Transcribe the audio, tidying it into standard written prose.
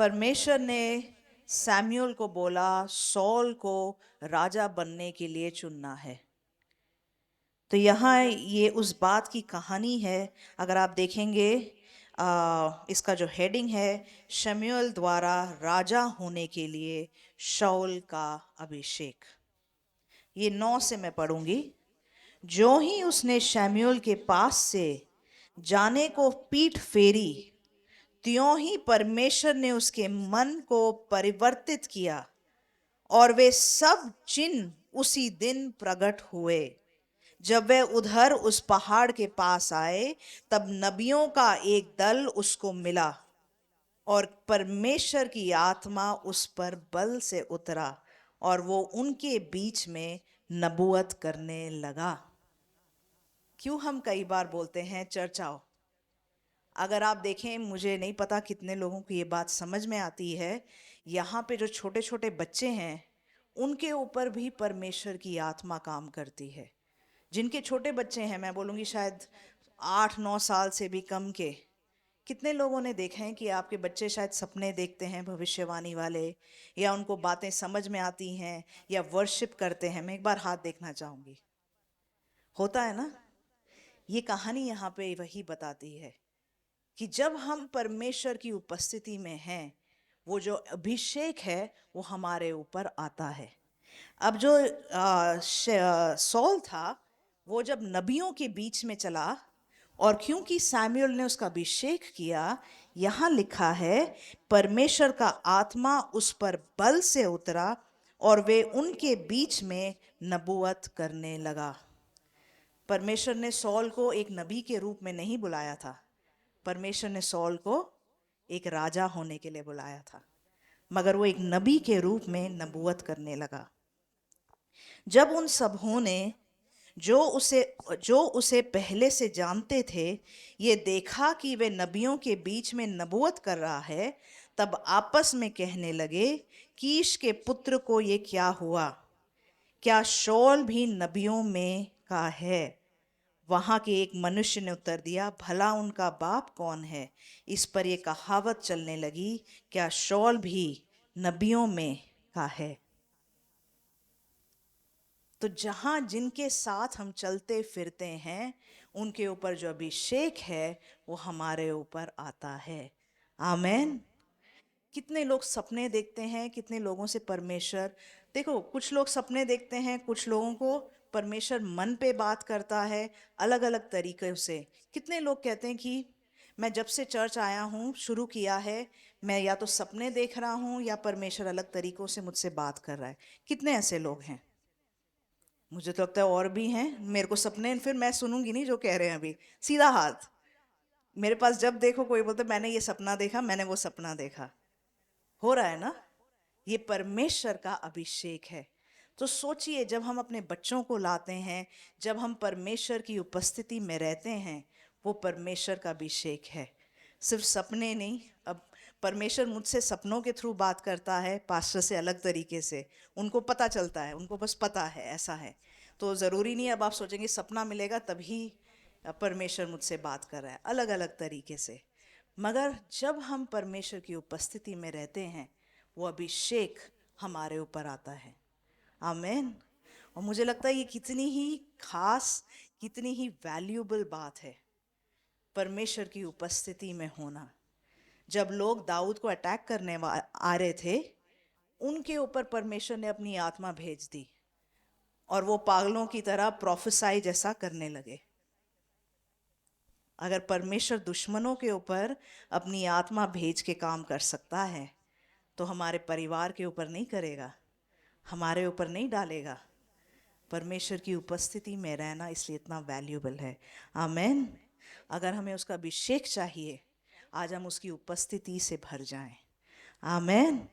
परमेश्वर ने सैमुअल को बोला सॉल को राजा बनने के लिए चुनना है। तो यहाँ ये उस बात की कहानी है। अगर आप देखेंगे इसका जो हेडिंग है, शमूएल द्वारा राजा होने के लिए शाऊल का अभिषेक। ये 9 से मैं पढ़ूंगी। जो ही उसने शमूएल के पास से जाने को पीठ फेरी, त्यों ही परमेश्वर ने उसके मन को परिवर्तित किया और वे सब चिन्ह उसी दिन प्रकट हुए। जब वे उधर उस पहाड़ के पास आए, तब नबियों का एक दल उसको मिला और परमेश्वर की आत्मा उस पर बल से उतरा और वो उनके बीच में नबूवत करने लगा। क्यों हम कई बार बोलते हैं चर्च आओ। अगर आप देखें, मुझे नहीं पता कितने लोगों को ये बात समझ में आती है, यहाँ पे जो छोटे छोटे बच्चे हैं उनके ऊपर भी परमेश्वर की आत्मा काम करती है। जिनके छोटे बच्चे हैं, मैं बोलूँगी शायद 8-9 साल से भी कम के, कितने लोगों ने देखा है कि आपके बच्चे शायद सपने देखते हैं भविष्यवाणी वाले, या उनको बातें समझ में आती हैं, या वर्शिप करते हैं। मैं एक बार हाथ देखना चाहूँगी। होता है ना। ये कहानी यहाँ पे वही बताती है कि जब हम परमेश्वर की उपस्थिति में हैं, वो जो अभिषेक है वो हमारे ऊपर आता है। अब जो सॉल था, वो जब नबियों के बीच में चला, और क्योंकि सैमुअल ने उसका अभिषेक किया, यहाँ लिखा है परमेश्वर का आत्मा उस पर बल से उतरा और वे उनके बीच में नबूवत करने लगा। परमेश्वर ने सॉल को एक नबी के रूप में नहीं बुलाया था, परमेश्वर ने सॉल को एक राजा होने के लिए बुलाया था, मगर वो एक नबी के रूप में नबूवत करने लगा। जब उन सबों ने जो उसे पहले से जानते थे ये देखा कि वे नबियों के बीच में नबूवत कर रहा है, तब आपस में कहने लगे, कीश के पुत्र को ये क्या हुआ? क्या शाऊल भी नबियों में का है? वहां के एक मनुष्य ने उत्तर दिया, भला उनका बाप कौन है? इस पर यह कहावत चलने लगी, क्या शाऊल भी नबियों में का है? तो जहाँ जिनके साथ हम चलते फिरते हैं, उनके ऊपर जो अभिषेक है वो हमारे ऊपर आता है। आमेन। कितने लोग सपने देखते हैं, कितने लोगों से परमेश्वर, देखो कुछ लोग सपने देखते हैं, कुछ लोगों को परमेश्वर मन पे बात करता है अलग अलग तरीक़ों से। कितने लोग कहते हैं कि मैं जब से चर्च आया हूँ, शुरू किया है, मैं या तो सपने देख रहा हूँ या परमेश्वर अलग तरीक़ों से मुझसे बात कर रहा है। कितने ऐसे लोग हैं? मुझे तो लगता है और भी हैं। मेरे को सपने, फिर मैं सुनूंगी नहीं जो कह रहे हैं अभी। सीधा हाथ मेरे पास जब देखो कोई बोलते मैंने ये सपना देखा, मैंने वो सपना देखा। हो रहा है ना। ये परमेश्वर का अभिषेक है। तो सोचिए, जब हम अपने बच्चों को लाते हैं, जब हम परमेश्वर की उपस्थिति में रहते हैं, वो परमेश्वर का अभिषेक है। सिर्फ सपने नहीं। अब परमेश्वर मुझसे सपनों के थ्रू बात करता है, पास्टर से अलग तरीके से। उनको पता चलता है, उनको बस पता है ऐसा है। तो ज़रूरी नहीं अब आप सोचेंगे सपना मिलेगा तभी परमेश्वर मुझसे बात कर रहा है, अलग अलग तरीके से। मगर जब हम परमेश्वर की उपस्थिति में रहते हैं, वो अभिषेक हमारे ऊपर आता है। आमेन। और मुझे लगता है ये कितनी ही खास, कितनी ही वैल्यूएबल बात है, परमेश्वर की उपस्थिति में होना। जब लोग दाऊद को अटैक करने आ रहे थे, उनके ऊपर परमेश्वर ने अपनी आत्मा भेज दी और वो पागलों की तरह प्रोफेसाई जैसा करने लगे। अगर परमेश्वर दुश्मनों के ऊपर अपनी आत्मा भेज के काम कर सकता है, तो हमारे परिवार के ऊपर नहीं करेगा, हमारे ऊपर नहीं डालेगा। परमेश्वर की उपस्थिति में रहना इसलिए इतना वैल्यूएबल है। आमेन। अगर हमें उसका अभिषेक चाहिए, आज हम उसकी उपस्थिति से भर जाएं। आमेन।